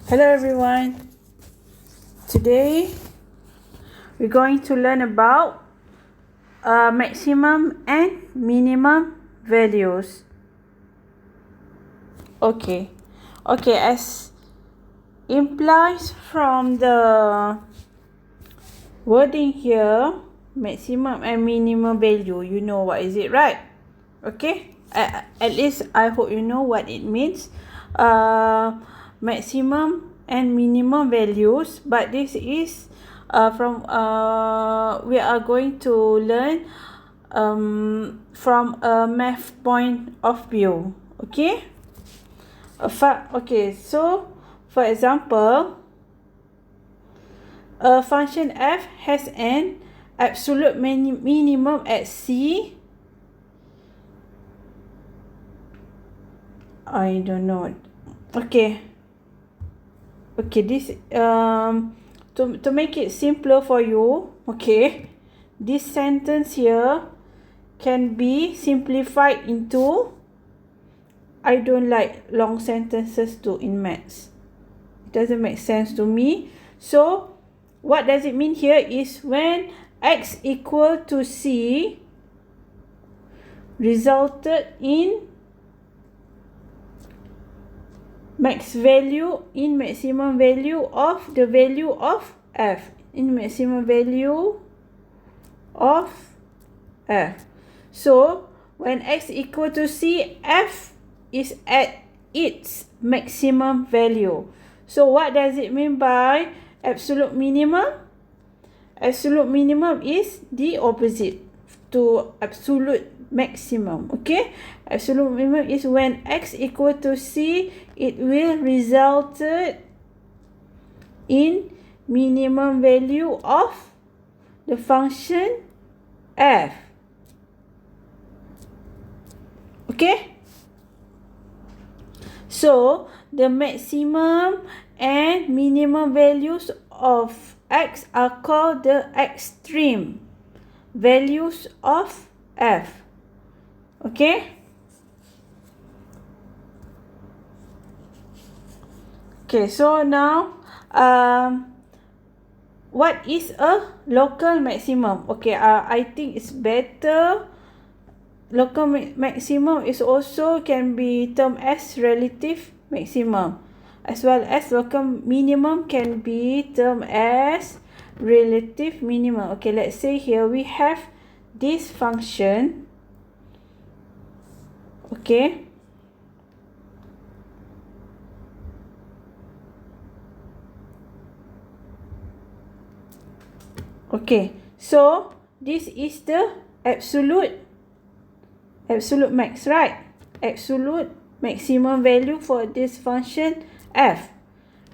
Hello everyone. Today we're going to learn about maximum and minimum values. Okay, as implies from the wording here, maximum and minimum value, you know what is it, right? Okay, at least I hope you know what it means. Maximum and minimum values, but this is we are going to learn from a math point of view. Okay, so for example, a function f has an absolute minimum at c. I don't know. Okay, this to make it simpler for you, okay, this sentence here can be simplified into, I don't like long sentences too in maths. It doesn't make sense to me. So what does it mean here is when x equal to c resulted in maximum value of the value of f, in maximum value of f. So when x equal to c, f is at its maximum value. So what does it mean by absolute minimum? Absolute minimum is the opposite to absolute maximum. Okay, absolute minimum is when x equal to c, it will result in minimum value of the function f. Okay, so the maximum and minimum values of x are called the extreme values of f. Okay, so now what is a local maximum? Okay, I think it's better. Local maximum is also can be termed as relative maximum, as well as local minimum can be termed as relative minimum. Okay, let's say here we have this function. Okay, so this is the absolute max, right? Absolute maximum value for this function f,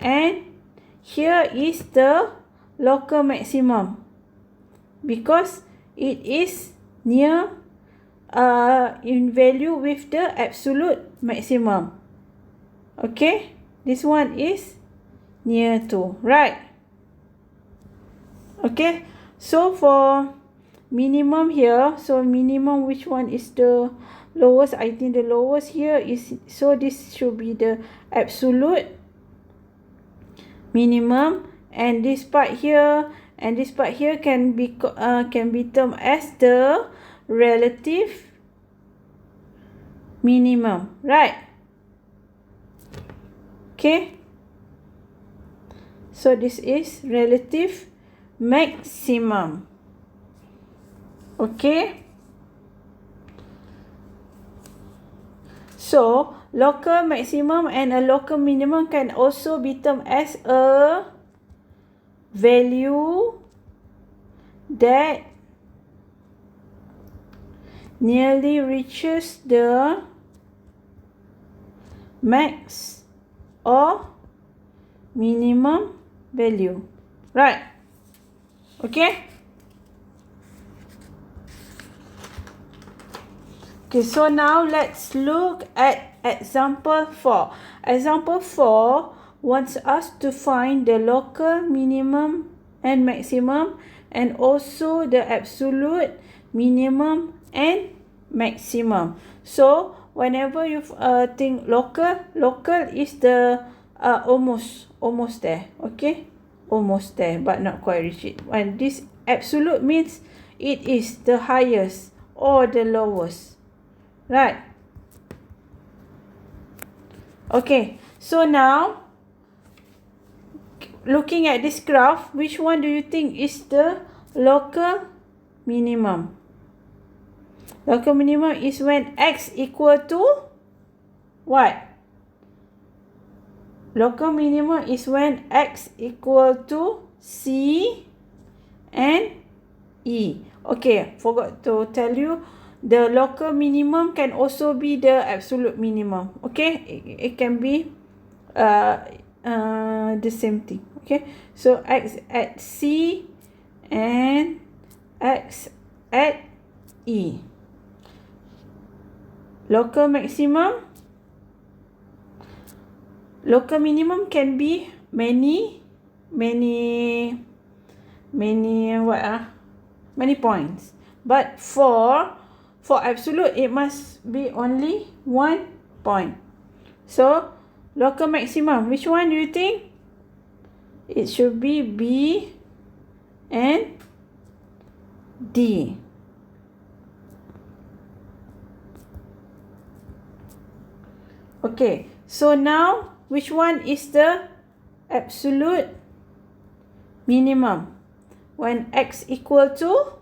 and here is the local maximum because it is near in value with the absolute maximum. Okay, this one is near to, right? Okay, so for minimum here, so minimum, which one is the lowest? I think the lowest here is, so this should be the absolute minimum, and this part here and this part here can be termed as the relative minimum, right? Okay, so this is relative maximum. Okay, so local maximum and a local minimum can also be termed as a value that nearly reaches the max or minimum value, right? Okay, so now let's look at example 4. Example 4 wants us to find the local minimum and maximum, and also the absolute minimum and maximum. So whenever you think local is the almost there. Okay, almost there, but not quite reach it. And this absolute means it is the highest or the lowest, right? Okay, so now looking at this graph, which one do you think is the local minimum? Local minimum is when x equal to what? Local minimum is when x equal to C and E. Okay, forgot to tell you, the local minimum can also be the absolute minimum. Okay, it can be the same thing. Okay, so x at C and x at E. Local maximum, local minimum can be many points, but for absolute it must be only 1 point. So local maximum, which one do you think? It should be B and D. Okay, so now which one is the absolute minimum? When x equal to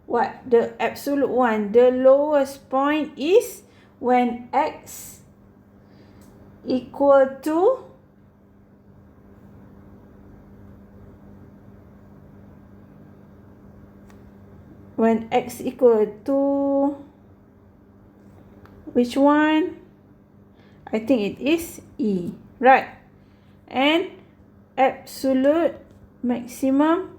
what? The absolute one. The lowest point is when x equal to which one? I think it is E, right? And absolute maximum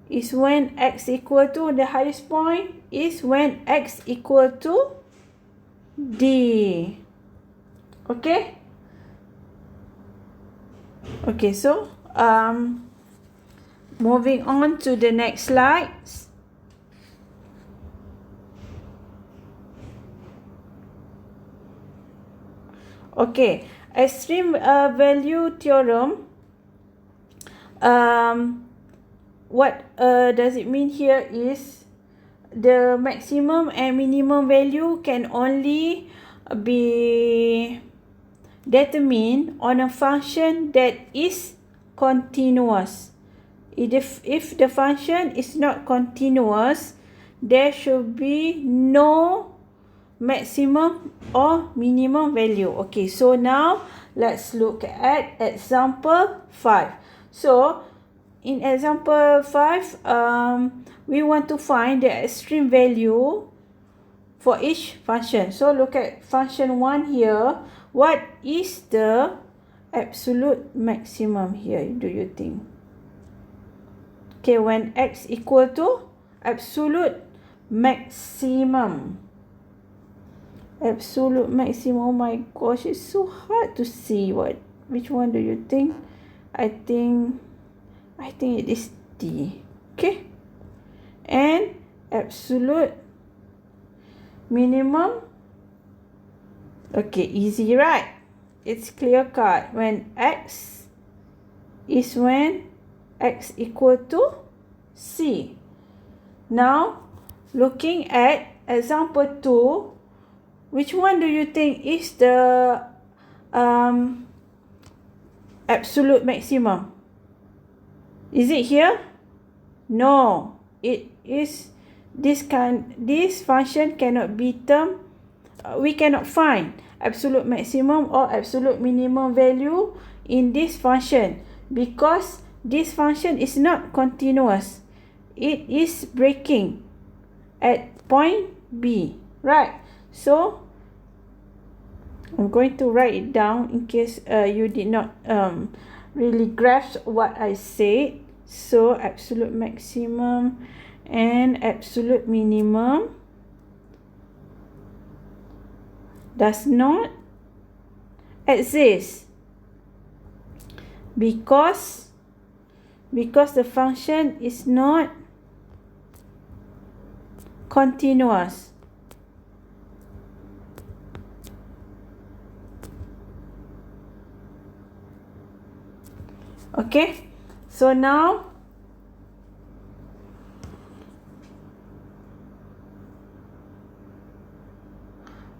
is when x equal to, the highest point is when x equal to D. Okay? Okay, so moving on to the next slides. Okay, extreme value theorem. What does it mean here is the maximum and minimum value can only be determined on a function that is continuous. If the function is not continuous, there should be no maximum or minimum value. Okay, so now let's look at example 5. So in example 5, we want to find the extreme value for each function. So look at function 1 here. What is the absolute maximum here, do you think? Okay, when x equal to absolute maximum. Absolute maximum, oh my gosh, it's so hard to see. Which one do you think? I think it is D. Okay, and absolute minimum. Okay, easy, right? It's clear cut. When x equal to C. Now looking at example 2, which one do you think is the absolute maximum? Is it here? No, it is this function cannot be termed. We cannot find absolute maximum or absolute minimum value in this function because this function is not continuous. It is breaking at point B, right? So I'm going to write it down in case you did not really grasp what I said. So absolute maximum and absolute minimum does not exist because the function is not continuous. Okay, so now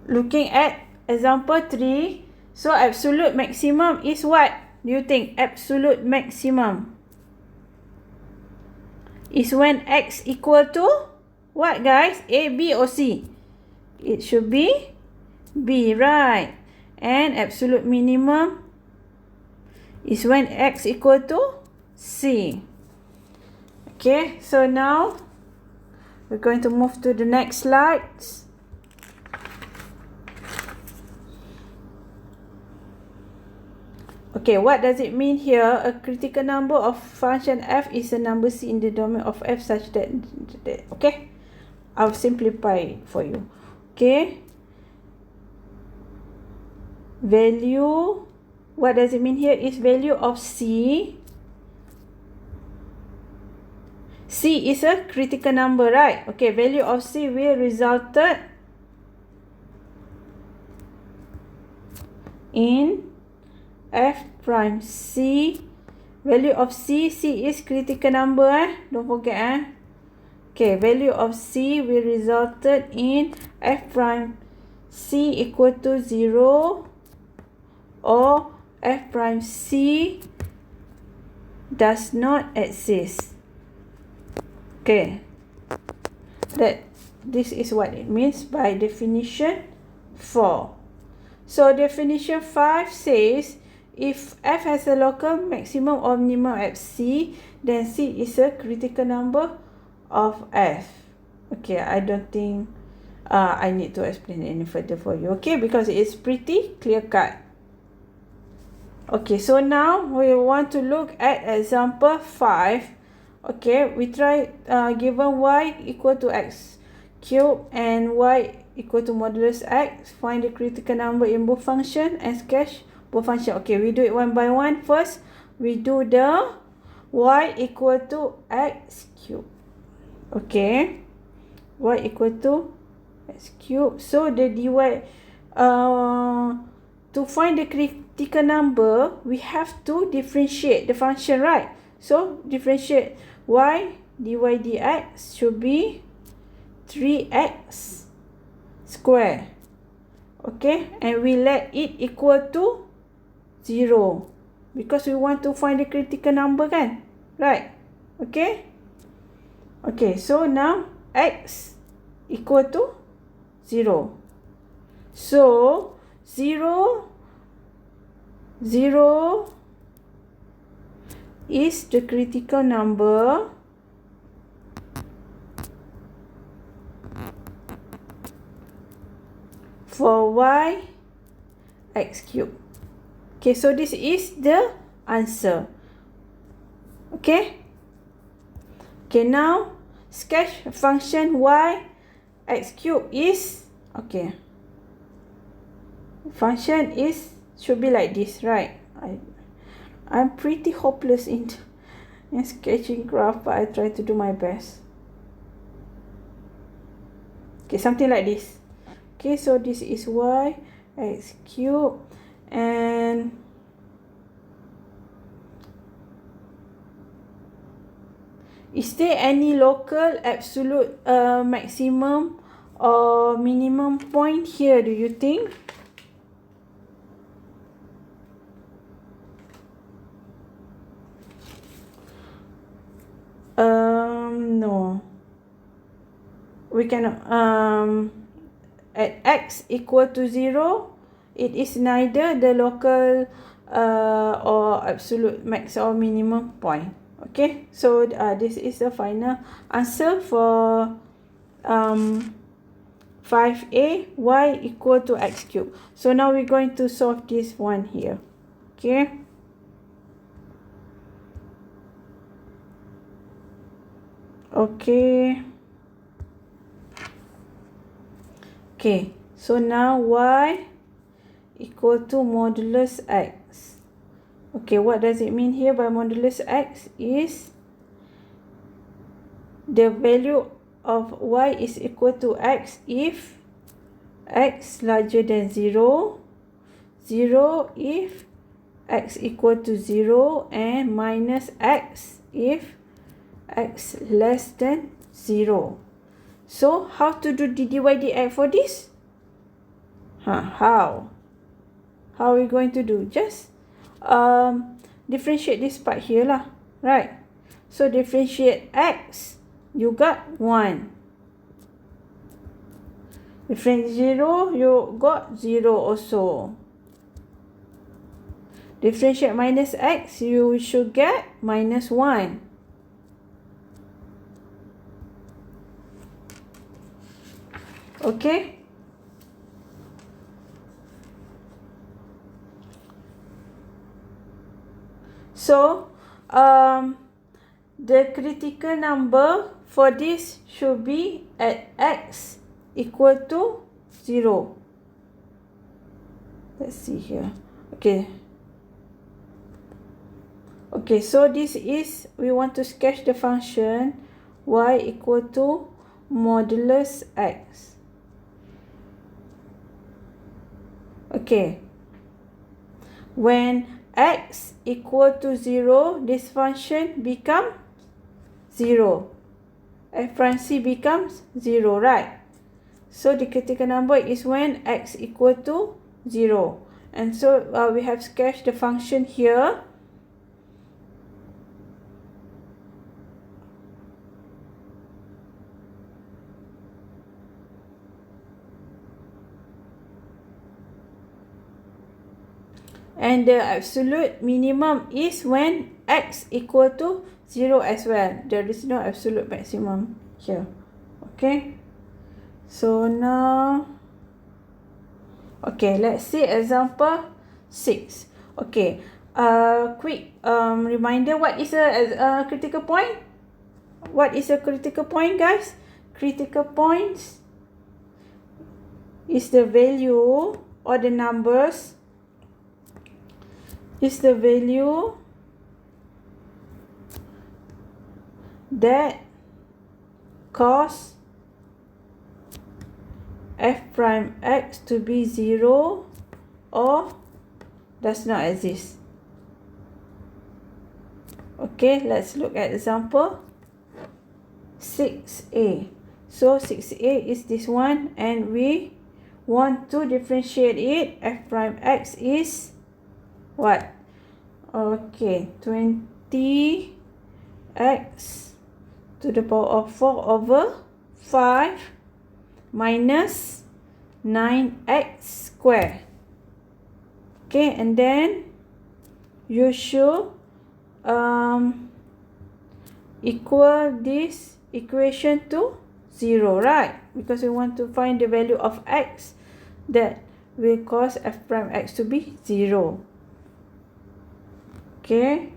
looking at example 3, so absolute maximum is what? Do you think absolute maximum is when x equal to what, guys? A, B or C? It should be B, right? And absolute minimum is when x equal to C. Okay, so now we're going to move to the next slides. Okay, what does it mean here? A critical number of function f is a number c in the domain of f such that okay, I'll simplify it for you. Okay, value, what does it mean here is value of c. C is a critical number, right? Okay, value of c will resulted in f prime c. Value of c, c is critical number, don't forget. Okay, value of c will resulted in f prime c equal to 0 or f prime c does not exist. Okay, this is what it means by definition 4. So definition 5 says if f has a local maximum or minimum at c, then c is a critical number of f. Okay, I don't think I need to explain any further for you, okay, because it's pretty clear cut. Okay, so now we want to look at example 5. Okay, we try given y equal to x cube and y equal to modulus x, find the critical number in both function and sketch both function. Okay, we do it one by one. First, we do the y equal to x cube. Okay, y equal to x cube. So the dy, to find the critical number, we have to differentiate the function, right? So differentiate y dy dx should be 3x square. Okay, and we let it equal to 0 because we want to find the critical number, kan? Right? Okay. Okay, so now x equal to 0. So 0, 0 is the critical number for y x cube. Okay, so this is the answer. Okay. Okay, now sketch function y x cube is, okay, function is should be like this, right? I'm pretty hopeless in sketching graph, but I try to do my best. Okay, something like this. Okay, so this is y x cube, and is there any local absolute maximum or minimum point here, do you think? No. We cannot. At x equal to 0, it is neither the local or absolute max or minimum point. Okay, so this is the final answer for 5a, y equal to x cube. So now we're going to solve this one here. Okay. Okay. Okay, so now y equal to modulus x. Okay, what does it mean here by modulus x is the value of y is equal to x if x larger than 0, 0 if x equal to 0 and minus x if x less than 0. So how to do the dy dx for this? How are we going to do? Just differentiate this part here lah, right? So differentiate x, you got 1. Differentiate 0, you got 0 also. Differentiate minus x, you should get minus 1. Okay? So, the critical number for this should be at x equal to 0. Let's see here. Okay. Okay, so this is, we want to sketch the function y equal to modulus x. Okay. When x equal to 0, this function becomes 0. F prime c becomes 0, right? So the critical number is when x equal to 0. And so we have sketched the function here. And the absolute minimum is when x equal to 0 as well. There is no absolute maximum here. Okay. So now, okay, let's see example 6. Okay. Quick reminder, what is a critical point? What is a critical point, guys? Critical points is the value or the numbers is the value that cause f prime x to be 0 or does not exist. Okay, let's look at example 6a. So 6a is this one, and we want to differentiate it. F prime x is what? Okay, 20x to the power of 4 over 5 minus 9x squared. Okay, and then you should equal this equation to 0, right? Because we want to find the value of x that will cause f prime x to be 0. Okay.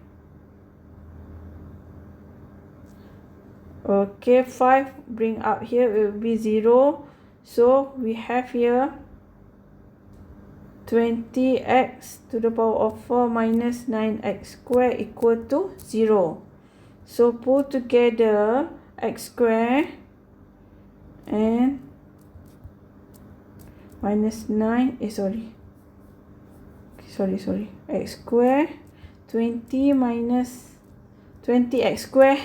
Okay, 5 bring up here will be 0. So we have here 20x to the power of 4 minus 9x squared equal to 0. So put together x squared and minus 9, sorry, x squared 20 minus 20x squared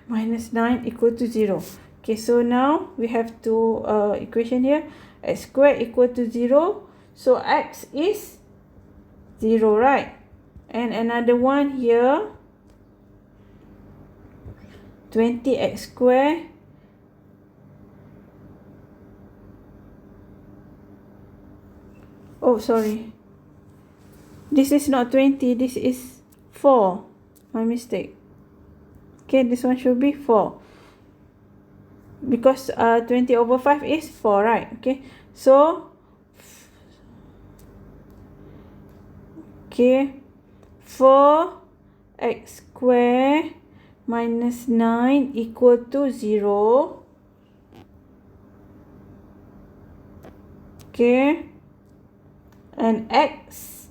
minus 9 equal to 0. Okay, so now we have two equation here. X squared equal to 0. So x is 0, right? And another one here, 20x squared oh sorry, this is not 20, this is 4, my mistake. Okay, this one should be 4 because 20 over 5 is 4, right? Okay, so okay, 4x squared minus 9 equal to 0. Okay, and x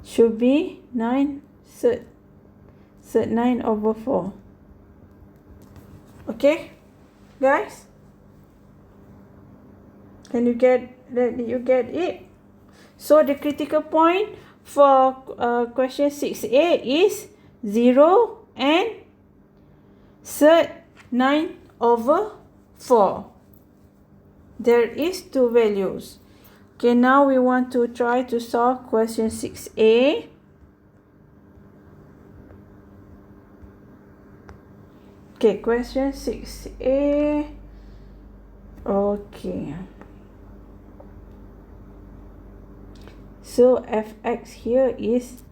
should be 9 third 9 over 4. Okay, guys, can you get Did you get it? So the critical point for question 6a is 0 and third 9/4. There is two values. Okay, now we want to try to solve question 6a. Okay, question 6a. Okay. So fx here is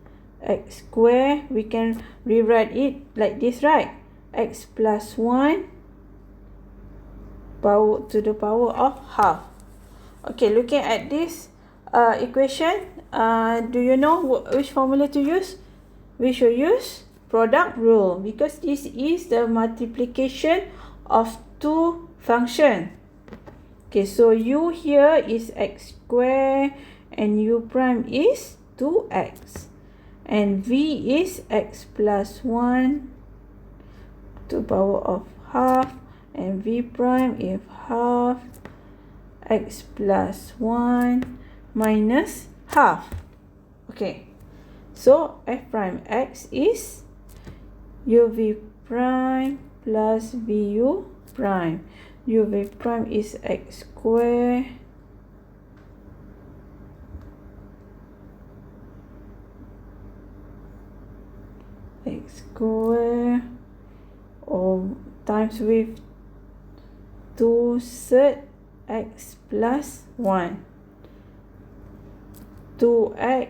x square. We can rewrite it like this, right? X plus 1 power to the power of half. Okay, looking at this equation, do you know which formula to use? We should use product rule because this is the multiplication of two functions. Okay, so u here is x square and u prime is 2x. And v is x plus 1 to the power of half. And v prime is half x plus 1 minus half. Okay, so f prime x is uv prime plus vu prime. uv prime is x square or times with 2 third x plus 1. 2x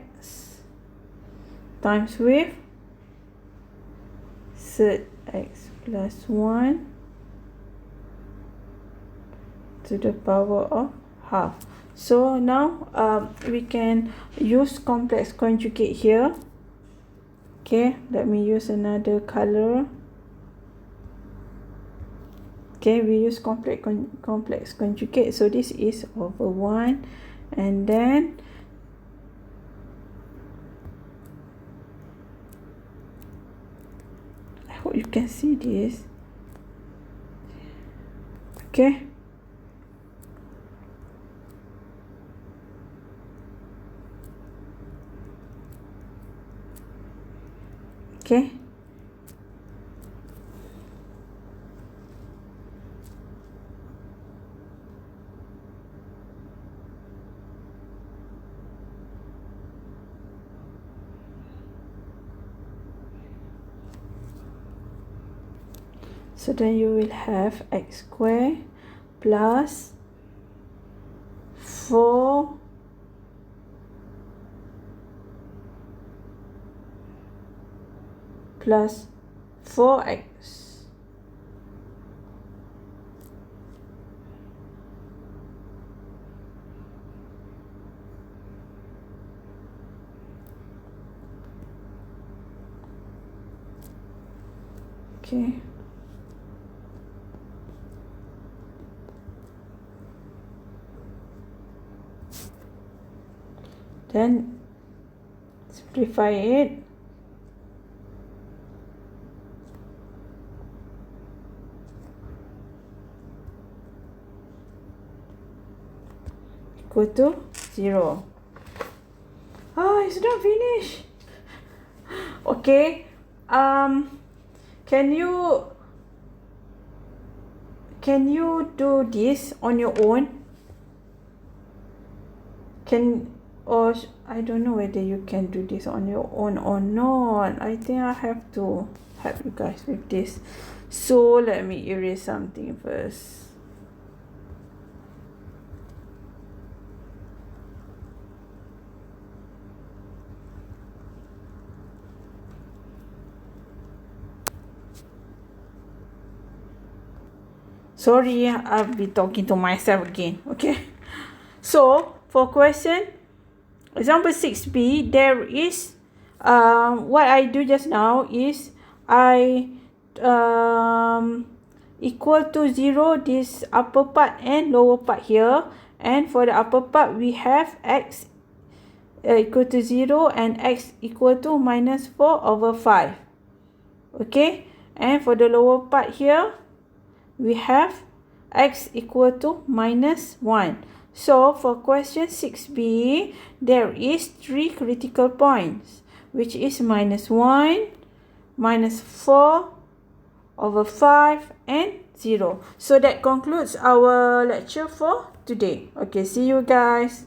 times with third x plus 1 to the power of half. So now we can use complex conjugate here. Okay, let me use another color. Okay, we use complex conjugate. So this is over 1, and then I hope you can see this. Okay. Okay. So then you will have x square plus 4 plus 4x okay. Then simplify it. Equal to 0. Oh, it's not finished. Okay. Can you do this on your own? Or I don't know whether you can do this on your own or not. I think I have to help you guys with this. So let me erase something first. Sorry, I'll be talking to myself again. Okay. So for question example 6b, there is what I do just now is I equal to 0 this upper part and lower part here, and for the upper part we have x equal to 0 and x equal to minus 4/5. Okay, and for the lower part here we have x equal to minus 1. So for question 6b, there is 3 critical points, which is -1, -4 over 5 and 0. So that concludes our lecture for today. Okay, see you guys.